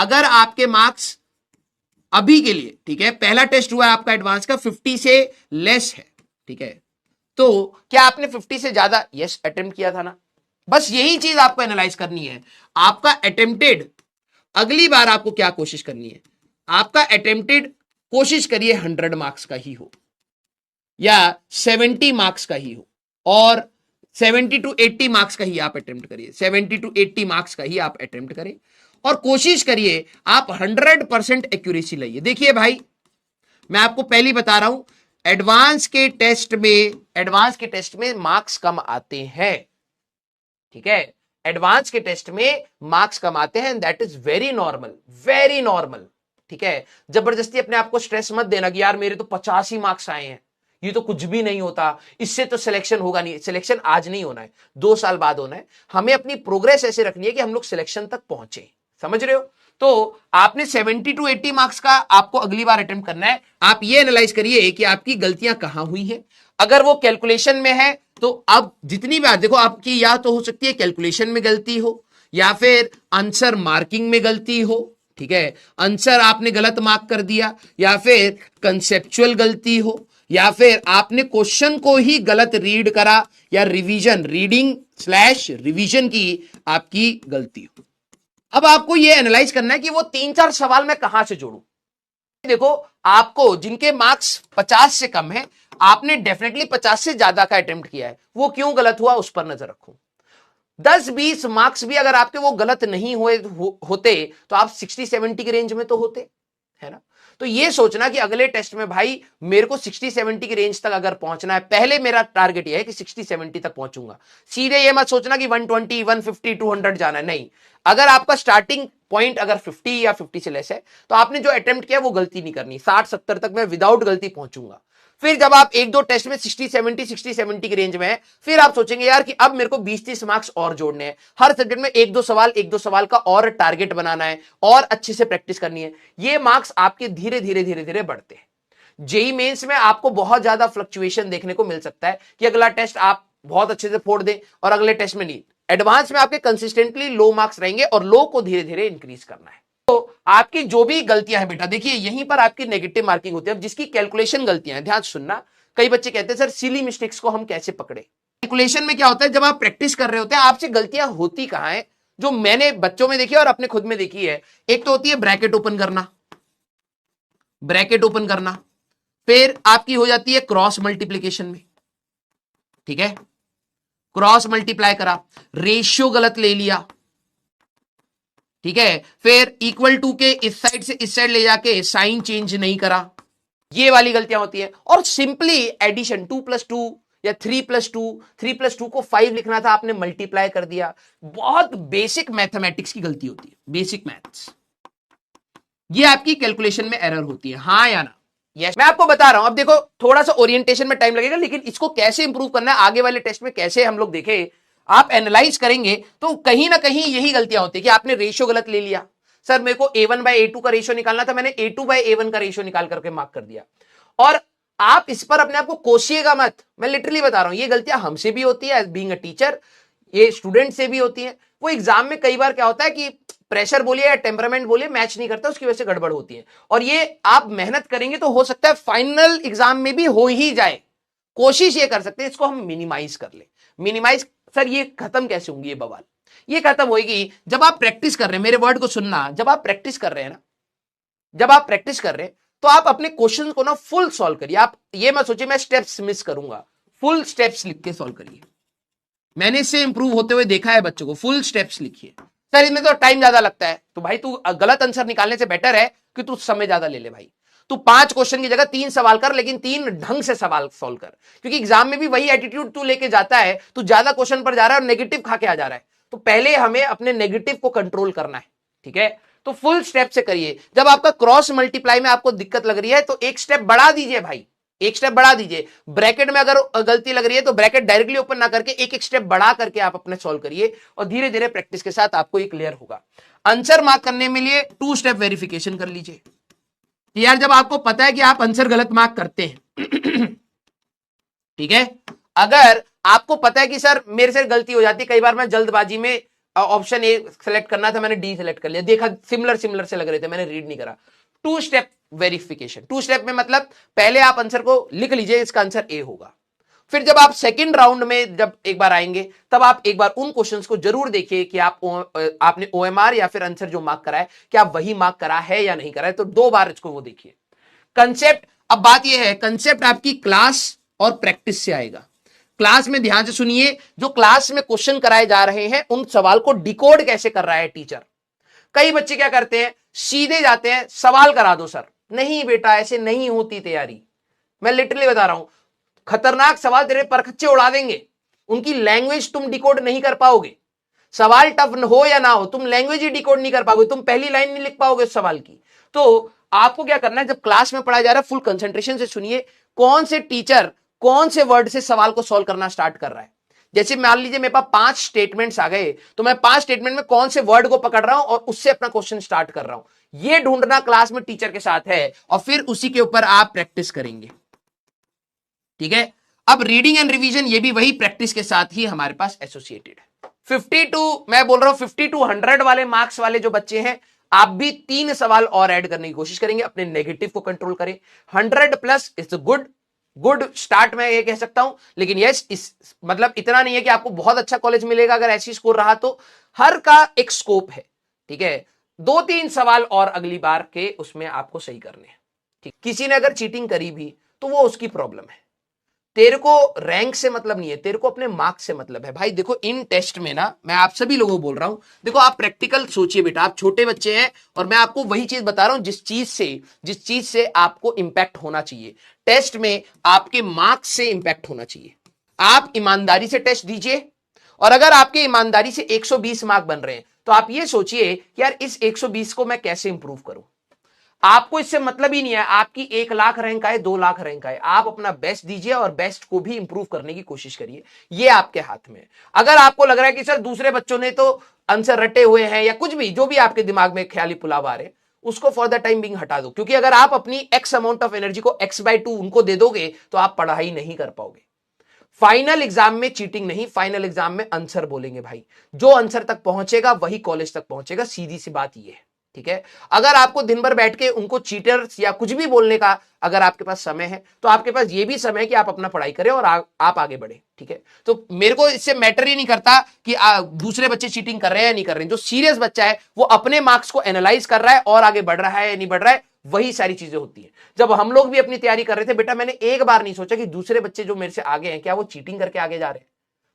अगर आपके मार्क्स अभी के लिए, ठीक है, पहला टेस्ट हुआ है आपका एडवांस का 50 से लेस है, ठीक है, तो क्या आपने 50 से ज्यादा यस अटेम्प्ट किया था ना? बस यही चीज आपको एनालाइज करनी है। आपका अटेम्प्टेड, अगली बार आपको क्या कोशिश करनी है, आपका अटेम्प्टेड कोशिश करिए 100 मार्क्स का ही हो या 70 मार्क्स का ही हो, और 70 to 80 मार्क्स का ही आप अटेम्प्ट करिए, 70 to 80 मार्क्स का ही आप अटेम्प्ट करें, और कोशिश करिए आप 100% एक्यूरेसी लाइए। देखिए भाई, मैं आपको पहले बता रहा हूं, एडवांस के टेस्ट में मार्क्स कम आते हैं, ठीक है, एडवांस के टेस्ट में मार्क्स कम आते हैं, that is very normal, very normal, ठीक है। जबरदस्ती अपने आप को स्ट्रेस मत देना कि यार मेरे तो 85 मार्क्स आए हैं, ये तो कुछ भी नहीं होता, इससे तो सिलेक्शन होगा नहीं। सिलेक्शन आज नहीं होना है, 2 साल बाद होना है। हमें अपनी प्रोग्रेस ऐसे रखनी है कि हम लोग सिलेक्शन तक पहुंचे, समझ रहे हो? तो आपने 70 to 80 मार्क्स का आपको अगली बार अटेम्प्ट करना है। आप ये एनालाइज करिए कि आपकी गलतियां कहां हुई है। अगर वो कैलकुलेशन में है तो अब जितनी बार देखो, आपकी या तो हो सकती है कैलकुलेशन में गलती हो, या फिर आंसर मार्किंग में गलती हो, ठीक है, आंसर आपने गलत मार्क कर दिया, या फिर कंसेप्चुअल गलती हो, या फिर आपने क्वेश्चन को ही गलत रीड करा, या रीडिंग / रिवीजन की आपकी गलती हो। अब आपको यह एनालाइज करना है कि वो 3-4 सवाल मैं कहां से जोड़ूं। देखो, आपको जिनके मार्क्स 50 से कम है, आपने डेफिनेटली 50 से ज्यादा का अटेम्प्ट किया है, वो क्यों गलत हुआ उस पर नजर रखो। 10-20 मार्क्स भी अगर आपके वो गलत नहीं होते तो आप 60-70 की रेंज में तो होते, है ना? तो ये सोचना कि अगले टेस्ट में भाई मेरे को 60-70 की रेंज तक अगर पहुंचना है, पहले मेरा टारगेट ये है कि 60-70 तक पहुंचूंगा। सीधे ये मत सोचना कि 120, 150, 200 जाना है, नहीं। अगर आपका स्टार्टिंग पॉइंट अगर 50 या 50 से लेस है तो आपने जो अटेम्प्ट किया वो गलती नहीं करनी, 60-70 तक मैं विदाउट गलती पहुंचूंगा। फिर जब आप 1-2 टेस्ट में 60-70 की रेंज में है, फिर आप सोचेंगे यार कि अब मेरे को 20-30 मार्क्स और जोड़ने हैं, हर सब्जेक्ट में 1-2 सवाल का और टारगेट बनाना है, और अच्छे से प्रैक्टिस करनी है। ये मार्क्स आपके धीरे धीरे बढ़ते हैं। जेई मेंस में आपको बहुत ज्यादा फ्लक्चुएशन देखने को मिल सकता है कि अगला टेस्ट आप बहुत अच्छे से फोड़ दें और अगले टेस्ट में नहीं। एडवांस में आपके कंसिस्टेंटली लो मार्क्स रहेंगे और लो को धीरे धीरे इंक्रीज करना है। तो आपकी जो भी गलतियां हैं बेटा, देखिए यहीं पर आपकी नेगेटिव मार्किंग होती है। अब जिसकी कैलकुलेशन गलतियां हैं, ध्यान सुनना, कई बच्चे कहते हैं सर सिली मिस्टेक्स को हम कैसे पकड़े। कैलकुलेशन में क्या होता है, जब आप प्रैक्टिस कर रहे होते हैं आपसे गलतियां होती कहां है, जो मैंने बच्चों में देखी और अपने खुद में देखी है। एक तो होती है ब्रैकेट ओपन करना, फिर आपकी हो जाती है क्रॉस मल्टीप्लीकेशन में, ठीक है, क्रॉस मल्टीप्लाई करा, रेशियो गलत ले लिया, ठीक है, फिर इक्वल टू के इस साइड से इस साइड ले जाके साइन चेंज नहीं करा, ये वाली गलतियां होती है। और सिंपली एडिशन 2+2 या 3+2 को 5 लिखना था, आपने मल्टीप्लाई कर दिया। बहुत बेसिक मैथमेटिक्स की गलती होती है, बेसिक मैथ्स, ये आपकी कैलकुलेशन में एरर होती है, हाँ या ना? यस, मैं आपको बता रहा हूं। अब देखो, थोड़ा सा ओरिएंटेशन में टाइम लगेगा, लेकिन इसको कैसे इंप्रूव करना है आगे वाले टेस्ट में, कैसे हम लोग देखें, आप एनालाइज करेंगे तो कहीं ना कहीं यही गलतियां होती है कि आपने रेशियो गलत ले लिया। सर मेरे को A1/A2 का रेशियो निकालना था, मैंने A2/A1 का रेशियो निकाल करके मार्क कर दिया। और आप इस पर अपने आप को कोसिएगा मत, मैं लिटरली बता रहा हूं, ये गलतियां हमसे भी होती है एज बीइंग अ टीचर, ये स्टूडेंट से भी होती है। वो एग्जाम में कई बार क्या होता है कि प्रेशर बोलिए या टेम्परामेंट बोलिए मैच नहीं करता, उसकी वजह से गड़बड़ होती है। और ये आप मेहनत करेंगे तो हो सकता है फाइनल एग्जाम में भी हो ही जाए। कोशिश ये कर सकते हैं इसको हम मिनिमाइज कर ले। मिनिमाइज, सर ये खत्म कैसे होंगी ये बवाल? ये खत्म होगी जब आप प्रैक्टिस कर रहे हैं। मेरे वर्ड को सुनना, जब आप प्रैक्टिस कर रहे हैं ना, जब आप प्रैक्टिस कर रहे हैं तो आप अपने क्वेश्चन को ना फुल सॉल्व करिए। आप ये मत सोचिए मैं स्टेप्स मिस करूंगा, फुल स्टेप्स लिख के सॉल्व करिए। मैंने इससे इंप्रूव होते हुए देखा है बच्चों को, फुल स्टेप्स लिखिए। सर इसमें तो टाइम ज्यादा लगता है, तो भाई तू गलत आंसर निकालने से बेटर है कि तू समय ज्यादा ले ले। भाई तू 5 क्वेश्चन की जगह 3 सवाल कर, लेकिन 3 ढंग से सवाल सॉल्व कर, क्योंकि एग्जाम में भी वही एटीट्यूड तू लेके जाता है, तू ज्यादा क्वेश्चन पर जा रहा है और नेगेटिव खा के आ जा रहा है। तो पहले हमें अपने नेगेटिव को कंट्रोल करना है, ठीक है? तो फुल स्टेप से करिए। जब आपका क्रॉस मल्टीप्लाई में आपको दिक्कत लग रही है तो एक स्टेप बढ़ा दीजिए भाई, एक स्टेप बढ़ा दीजिए। ब्रैकेट में अगर गलती लग रही है तो ब्रैकेट डायरेक्टली ओपन ना करके एक स्टेप बढ़ा करके आप अपने सॉल्व करिए, और धीरे धीरे प्रैक्टिस के साथ आपको ये क्लियर होगा। आंसर मार्क करने में लिए 2 स्टेप वेरिफिकेशन कर लीजिए। यार जब आपको पता है कि आप आंसर गलत मार्क करते हैं ठीक है, अगर आपको पता है कि सर मेरे से गलती हो जाती है, कई बार मैं जल्दबाजी में ऑप्शन ए सेलेक्ट करना था, मैंने डी सेलेक्ट कर लिया, देखा सिमिलर सिमिलर से लग रहे थे, मैंने रीड नहीं करा। Two step verification, two step में मतलब पहले आप आंसर को लिख लीजिए, इसका आंसर ए होगा। फिर जब आप सेकंड राउंड में जब एक बार आएंगे, तब आप एक बार उन क्वेश्चंस को जरूर देखिए कि आपने ओएमआर या फिर आंसर जो मार्क करा है, क्या वही मार्क करा है या नहीं करा है, तो 2 बार इसको वो देखिए। कंसेप्ट, अब बात यह है, कंसेप्ट आपकी क्लास और प्रैक्टिस से आएगा। क्लास में ध्यान से सुनिए, जो क्लास में क्वेश्चन कराए जा रहे हैं उन सवाल को डिकोड कैसे कर रहा है टीचर। कई बच्चे क्या करते हैं, सीधे जाते हैं, सवाल करा दो सर। नहीं बेटा, ऐसे नहीं होती तैयारी, मैं लिटरली बता रहा हूं। खतरनाक सवाल तेरे परखच्चे उड़ा देंगे, उनकी लैंग्वेज तुम डिकोड नहीं कर पाओगे। सवाल टफ हो या ना हो, तुम लैंग्वेज ही डिकोड नहीं कर पाओगे, तुम पहली लाइन नहीं लिख पाओगे उस सवाल की। तो आपको क्या करना है, जब क्लास में पढ़ाया जा रहा है, फुल कंसंट्रेशन से सुनिए, कौन से टीचर कौन से वर्ड से सवाल को सॉल्व करना स्टार्ट कर रहा है। जैसे मान लीजिए मेरे पास 5 स्टेटमेंट्स आ गए, तो मैं 5 स्टेटमेंट में कौन से वर्ड को पकड़ रहा हूं और उससे अपना क्वेश्चन स्टार्ट कर रहा हूं। यह ढूंढना क्लास में टीचर के साथ है, और फिर उसी के ऊपर आप प्रैक्टिस करेंगे, ठीक है। अब रीडिंग एंड रिवीजन, ये भी वही प्रैक्टिस के साथ ही हमारे पास एसोसिएटेड है। 52, मैं बोल रहा हूं 50 to 100 वाले मार्क्स वाले जो बच्चे हैं, आप भी 3 सवाल और ऐड करने की कोशिश करेंगे, अपने नेगेटिव को कंट्रोल करें। 100+ इज गुड स्टार्ट मैं ये कह सकता हूं, लेकिन यस, इस मतलब इतना नहीं है कि आपको बहुत अच्छा कॉलेज मिलेगा अगर ऐसी स्कोर रहा तो। हर का एक स्कोप है, ठीक है। 2-3 सवाल और अगली बार के उसमें आपको सही करने हैं, ठीक। किसी ने अगर चीटिंग करी भी तो वो उसकी प्रॉब्लम है, तेरे को रैंक से मतलब नहीं है, तेरे को अपने मार्क्स से मतलब है। भाई देखो, इन टेस्ट में ना, मैं आप सभी लोगों को बोल रहा हूं, देखो आप प्रैक्टिकल सोचिए बेटा, आप छोटे बच्चे हैं और मैं आपको वही चीज बता रहा हूं जिस चीज से आपको इंपैक्ट होना चाहिए। टेस्ट में आपके मार्क्स से इंपैक्ट होना चाहिए। आप ईमानदारी से टेस्ट दीजिए, और अगर आपके ईमानदारी से 120 मार्क बन रहे हैं, तो आप ये सोचिए कि यार इस 120 को मैं कैसे इंप्रूव करूं। आपको इससे मतलब ही नहीं है आपकी 1 लाख रैंक आए, 2 लाख रैंक आए, आप अपना बेस्ट दीजिए और बेस्ट को भी इंप्रूव करने की कोशिश करिए, ये आपके हाथ में है। अगर आपको लग रहा है कि सर दूसरे बच्चों ने तो आंसर रटे हुए हैं, या कुछ भी जो भी आपके दिमाग में ख्याली पुलाव आ रहे हैं, उसको फॉर द टाइम बिंग हटा दो, क्योंकि अगर आप अपनी एक्स अमाउंट ऑफ एनर्जी को x/2 उनको दे दोगे तो आप पढ़ाई नहीं कर पाओगे। फाइनल एग्जाम में चीटिंग नहीं, फाइनल एग्जाम में आंसर बोलेंगे भाई, जो आंसर तक पहुंचेगा वही कॉलेज तक पहुंचेगा, सीधी सी बात ये है, ठीक है। अगर आपको दिन भर बैठ के उनको चीटर्स या कुछ भी बोलने का अगर आपके पास समय है, तो आपके पास ये भी समय है कि आप अपना पढ़ाई करें और आप आगे बढ़े, ठीक है। तो मेरे को इससे मैटर ही नहीं करता कि दूसरे बच्चे चीटिंग कर रहे हैं या नहीं कर रहे हैं। जो सीरियस बच्चा है वो अपने मार्क्स को एनालाइज कर रहा है और आगे बढ़ रहा है या नहीं बढ़ रहा है, वही सारी चीजें होती है। जब हम लोग भी अपनी तैयारी कर रहे थे बेटा, मैंने एक बार नहीं सोचा कि दूसरे बच्चे जो मेरे से आगे हैं क्या वो चीटिंग करके आगे जा रहे हैं।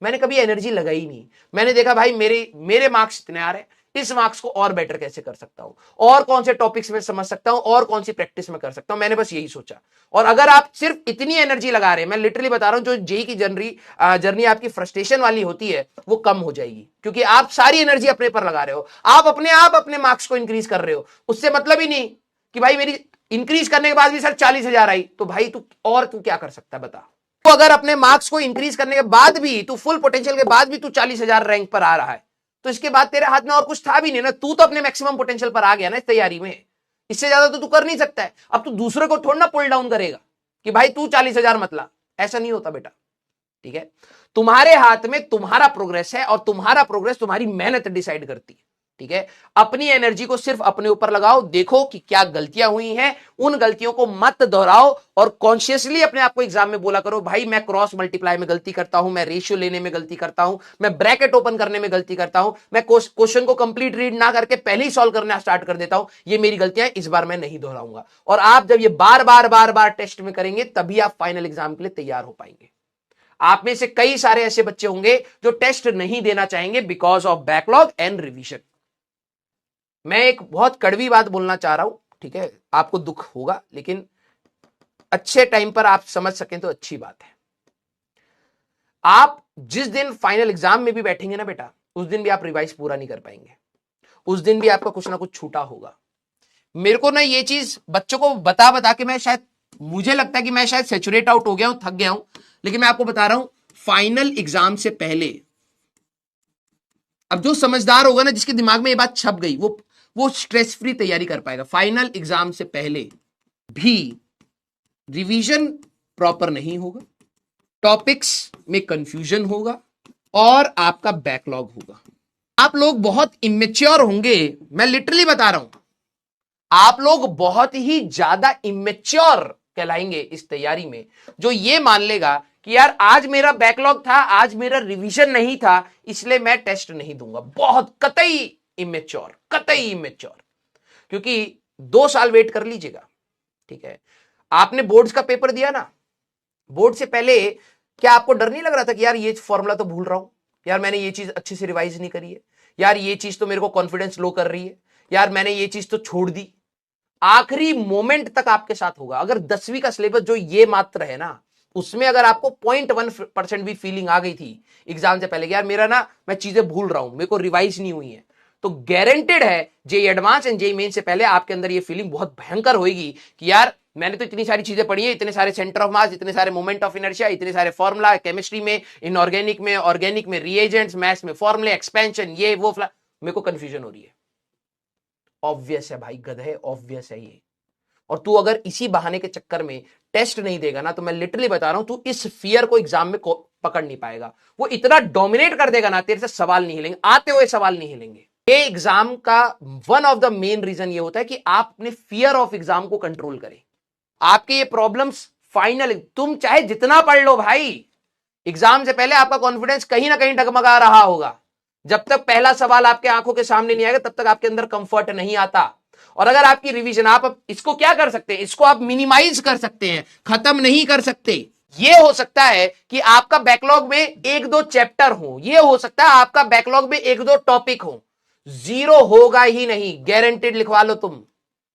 मैंने कभी एनर्जी लगाई नहीं, मैंने देखा भाई मेरे मार्क्स इतने आ रहे हैं, इस मार्क्स को और बेटर कैसे कर सकता हूं, और कौन से टॉपिक्स में समझ सकता हूं, और कौन सी प्रैक्टिस में कर सकता हूं, मैंने बस यही सोचा। और अगर आप सिर्फ इतनी एनर्जी लगा रहे हैं, मैं लिटरली बता रहा हूं, जो जेई की जर्नी आपकी फ्रस्ट्रेशन वाली होती है वो कम हो जाएगी, क्योंकि आप सारी एनर्जी अपने पर लगा रहे हो, आप अपने मार्क्स को इंक्रीज कर रहे हो। उससे मतलब ही नहीं कि भाई मेरी इंक्रीज करने के बाद भी सर 40,000 आई, तो भाई तू क्या कर सकता है बता। तो अगर अपने मार्क्स को इंक्रीज करने के बाद भी तू फुल पोटेंशियल के बाद भी तू 40,000 रैंक पर आ रहा है, तो इसके बाद तेरे हाथ में और कुछ था भी नहीं ना, तू तो अपने मैक्सिमम पोटेंशियल पर आ गया ना इस तैयारी में। इससे ज्यादा तो तू कर नहीं सकता है। अब तू दूसरे को थोड़ा ना पुल डाउन करेगा कि भाई तू 40,000 मत ला, ऐसा नहीं होता बेटा, ठीक है। तुम्हारे हाथ में तुम्हारा प्रोग्रेस है, और तुम्हारा प्रोग्रेस तुम्हारी मेहनत डिसाइड करती है, ठीक है। अपनी एनर्जी को सिर्फ अपने ऊपर लगाओ, देखो कि क्या गलतियां हुई हैं, उन गलतियों को मत दोहराओ, और कॉन्शियसली अपने आप को एग्जाम में बोला करो, भाई मैं क्रॉस मल्टीप्लाई में गलती करता हूं, मैं रेशियो लेने में गलती करता हूं, मैं ब्रैकेट ओपन करने में गलती करता हूं, मैं क्वेश्चन को कंप्लीट रीड ना करके पहले ही सॉल्व करना स्टार्ट कर देता हूं, ये मेरी गलतियां इस बार मैं नहीं दोहराऊंगा। और आप जब ये बार बार टेस्ट में करेंगे, तभी आप फाइनल एग्जाम के लिए तैयार हो पाएंगे। आप में से कई सारे ऐसे बच्चे होंगे जो टेस्ट नहीं देना चाहेंगे because of backlog and revision. मैं एक बहुत कड़वी बात बोलना चाह रहा हूं, ठीक है, आपको दुख होगा, लेकिन अच्छे टाइम पर आप समझ सकें तो अच्छी बात है। आप जिस दिन फाइनल एग्जाम में भी बैठेंगे ना बेटा, उस दिन भी आप रिवाइज पूरा नहीं कर पाएंगे, उस दिन भी आपका कुछ ना कुछ छूटा होगा। मेरे को ना ये चीज बच्चों को बता के मैं शायद, मुझे लगता है कि मैं शायद सैचुरेट आउट हो गया हूं, थक गया हूं, लेकिन मैं आपको बता रहा हूं, फाइनल एग्जाम से पहले, अब जो समझदार होगा ना, जिसके दिमाग में ये बात छप गई, वो स्ट्रेस फ्री तैयारी कर पाएगा। फाइनल एग्जाम से पहले भी रिवीजन प्रॉपर नहीं होगा, टॉपिक्स में कंफ्यूजन होगा, और आपका बैकलॉग होगा। आप लोग बहुत इमेच्योर होंगे, मैं लिटरली बता रहा हूं, आप लोग बहुत ही ज्यादा इमेच्योर कहलाएंगे इस तैयारी में, जो ये मान लेगा कि यार आज मेरा बैकलॉग था, आज मेरा रिवीजन नहीं था, इसलिए मैं टेस्ट नहीं दूंगा। बहुत कतई इमेच्योर, कतई इमेच्योर। क्योंकि 2 साल वेट कर लीजिएगा, ठीक है। आपने बोर्ड्स का पेपर दिया ना, बोर्ड से पहले क्या आपको डर नहीं लग रहा था कि यार ये फॉर्मूला तो भूल रहा हूं, यार मैंने ये चीज अच्छे से रिवाइज नहीं करी है, यार ये चीज तो मेरे को कॉन्फिडेंस लो कर रही है, यार मैंने ये चीज तो छोड़ दी। आखिरी मोमेंट तक आपके साथ होगा। अगर 10वीं का सिलेबस जो ये मात्र है ना, उसमें अगर आपको 0.1% भी फीलिंग आ गई थी एग्जाम से पहले कि यार मेरा ना मैं चीजें भूल रहा हूं, मेरे को रिवाइज नहीं हुई है, तो गारंटेड है JEE advance and JEE main से पहले आपके अंदर ये फीलिंग बहुत भयंकर होगी कि यार मैंने तो इतनी सारी चीजें पढ़ी है, इतने सारे सेंटर ऑफ मास, इतने सारे मोमेंट ऑफ इनर्शिया, इतने सारे फॉर्मूला, केमिस्ट्री में, इनऑर्गेनिक में, ऑर्गेनिक में रिएजेंट्स, मैथ्स में फॉर्मूले, एक्सपेंशन, ये वो मेरे को कंफ्यूजन हो रही है। ऑब्वियस है भाई, गधे, ऑब्वियस है ये। और तू अगर इसी बहाने के चक्कर में टेस्ट नहीं देगा ना, तो मैं लिटरली बता रहा हूं, तू इस फियर को एग्जाम में पकड़ नहीं पाएगा। वो इतना डोमिनेट कर देगा ना, तेरे से सवाल नहीं हिलेंगे, आते हुए सवाल नहीं हिलेंगे। ये एग्जाम का one of the main reason ये होता है कि आप अपने फियर ऑफ एग्जाम को कंट्रोल करें। आपके ये प्रॉब्लम्स फाइनल, तुम चाहे जितना पढ़ लो भाई, एग्जाम से पहले आपका कॉन्फिडेंस कहीं ना कहीं डगमगा रहा होगा। जब तक पहला सवाल आपके आंखों के सामने नहीं आएगा, तब तक आपके अंदर कंफर्ट नहीं आता। और अगर आपकी रिवीजन, आप इसको क्या कर सकते हैं, इसको आप मिनिमाइज कर सकते हैं, खत्म नहीं कर सकते। ये हो सकता है कि आपका बैकलॉग में 1-2 चैप्टर हो, ये हो सकता है आपका बैकलॉग में 1-2 टॉपिक हो, जीरो होगा ही नहीं, गारंटेड लिखवा लो तुम,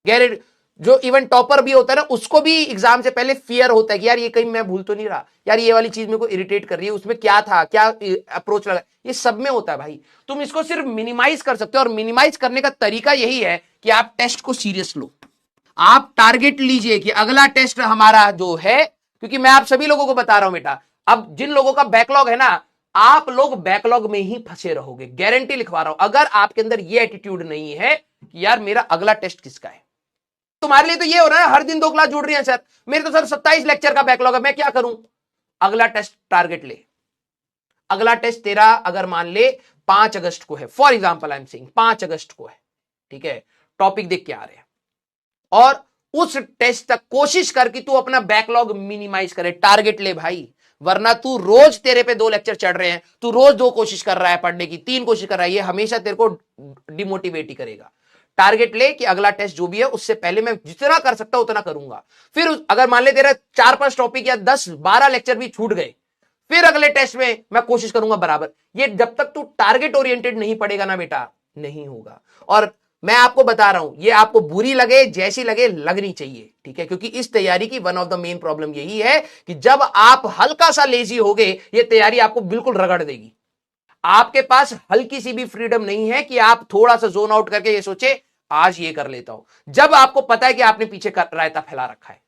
गारंटेड। जो इवन टॉपर भी होता है ना, उसको भी एग्जाम से पहले फियर होता है कि यार ये कहीं मैं भूल तो नहीं रहा, यार ये वाली चीज मेरे को इरिटेट कर रही है, उसमें क्या था, क्या अप्रोच लगा, ये सब में होता है भाई। तुम इसको सिर्फ मिनिमाइज कर सकते हो, और मिनिमाइज करने का तरीका यही है कि आप टेस्ट को सीरियस लो। आप टारगेट लीजिए कि अगला टेस्ट हमारा जो है, क्योंकि मैं आप सभी लोगों को बता रहा हूं बेटा, अब जिन लोगों का बैकलॉग है ना, आप लोग बैकलॉग में ही फंसे रहोगे, गारंटी लिखवा रहा हूं। अगर आपके अंदर ये एटीट्यूड नहीं है कि यार मेरा अगला टेस्ट किसका है, तुम्हारे लिए तो ये हो रहा है हर दिन 2 क्लास जुड़ रही है सर, मेरे तो सर 27 लेक्चर का बैकलॉग है, मैं क्या करूं। अगला टेस्ट टारगेट ले। अगला टेस्ट तेरा अगर मान ले 5 अगस्त को है, for example I am saying 5 अगस्त को है, ठीक है, टॉपिक देख के आ रहे हैं, और उस टेस्ट तक कोशिश कर कि तू अपना बैकलॉग मिनिमाइज करे, टारगेट ले भाई। वरना तू रोज, तेरे पे 2 लेक्चर चढ़ रहे हैं, तू रोज 2 कोशिश कर रहा है पढ़ने की, 3 कोशिश कर रहा है, ये हमेशा तेरे को डिमोटिवेट ही करेगा। टारगेट ले कि अगला टेस्ट जो भी है उससे पहले मैं जितना कर सकता हूं उतना करूंगा। फिर अगर मान ले तेरा 4-5 टॉपिक या 10-12 लेक्चर भी छूट गए, फिर अगले टेस्ट में मैं कोशिश करूंगा बराबर। ये जब तक तू टारगेट ओरिएंटेड नहीं पड़ेगा ना बेटा, नहीं होगा। और मैं आपको बता रहा हूं, ये आपको बुरी लगे जैसी लगे, लगनी चाहिए, ठीक है, क्योंकि इस तैयारी की one of the main problem यही है कि जब आप हल्का सा लेजी होगे, ये तैयारी आपको बिल्कुल रगड़ देगी। आपके पास हल्की सी भी फ्रीडम नहीं है कि आप थोड़ा सा जोन आउट करके ये सोचे आज ये कर लेता हूं, जब आपको पता है कि आपने पीछे रायता फैला रखा है।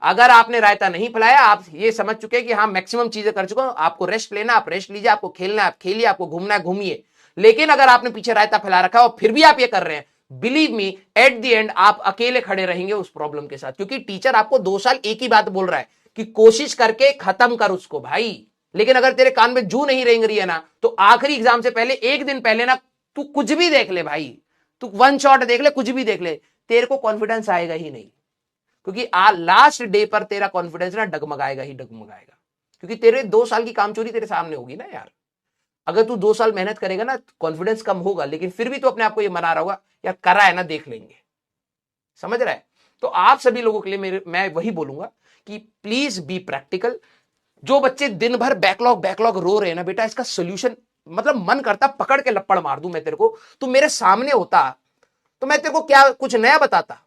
अगर आपने रायता नहीं फैलाया, आप ये समझ चुके कि हाँ मैक्सिमम चीजें कर चुका हूं, आपको रेस्ट लेना, आप रेस्ट लीजिए, आपको खेलना आप खेलिए, आपको घूमना है घूमिए। लेकिन अगर आपने पीछे रायता फैला रखा है और फिर भी आप ये कर रहे हैं, believe me at the end आप अकेले खड़े रहेंगे उस प्रॉब्लम के साथ। क्योंकि टीचर आपको 2 साल एक ही बात बोल रहा है कि कोशिश करके खत्म कर उसको भाई। लेकिन अगर तेरे कान में जू नहीं रेंग रही है ना, तो आखिरी एग्जाम से पहले 1 दिन पहले ना तू कुछ भी देख ले भाई, तू 1 शॉट देख ले, कुछ भी देख ले, तेरे को कॉन्फिडेंस आएगा ही नहीं। क्योंकि लास्ट डे पर तेरा कॉन्फिडेंस ना डगमगाएगा ही डगमगाएगा। क्योंकि तेरे 2 साल की कामचोरी तेरे सामने होगी ना यार। अगर तू 2 साल मेहनत करेगा ना, कॉन्फिडेंस कम होगा, लेकिन फिर भी तू अपने आप को ये मना रहा होगा यार, करा है ना, देख लेंगे। समझ रहा है? तो आप सभी लोगों के लिए मैं वही बोलूंगा कि प्लीज बी प्रैक्टिकल। जो बच्चे दिन भर बैकलॉग रो रहे हैं ना बेटा, इसका सोल्यूशन मतलब मन करता पकड़ के लपड़ मार दूं मैं तेरे को। तू मेरे सामने होता तो मैं तेरे को क्या कुछ नया बताता।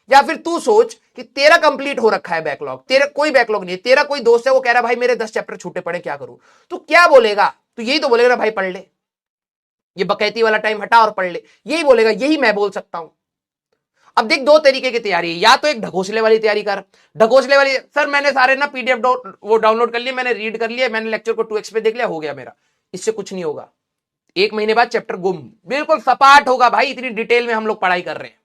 या फिर तू सोच कि तेरा कंप्लीट हो रखा है बैकलॉग, तेरा कोई बैकलॉग नहीं है, तेरा कोई दोस्त है वो कह रहा है भाई मेरे 10 चैप्टर छूटे पड़े, क्या करूं। तू क्या बोलेगा? तू यही तो बोलेगा ना भाई पढ़ ले, ये बकैती वाला टाइम हटा और पढ़ ले, यही बोलेगा। यही मैं बोल सकता हूं। अब देख 2 तरीके की तैयारी है, या तो एक ढकोसले वाली तैयारी कर। ढकोसले वाली, सर मैंने सारे ना पीडीएफ वो डाउनलोड कर लिए, मैंने रीड कर लिया, मैंने लेक्चर को 2x पे देख लिया, हो गया मेरा। इससे कुछ नहीं होगा। 1 महीने बाद चैप्टर गुम, बिल्कुल सपाट होगा भाई, इतनी डिटेल में हम लोग पढ़ाई कर रहे हैं।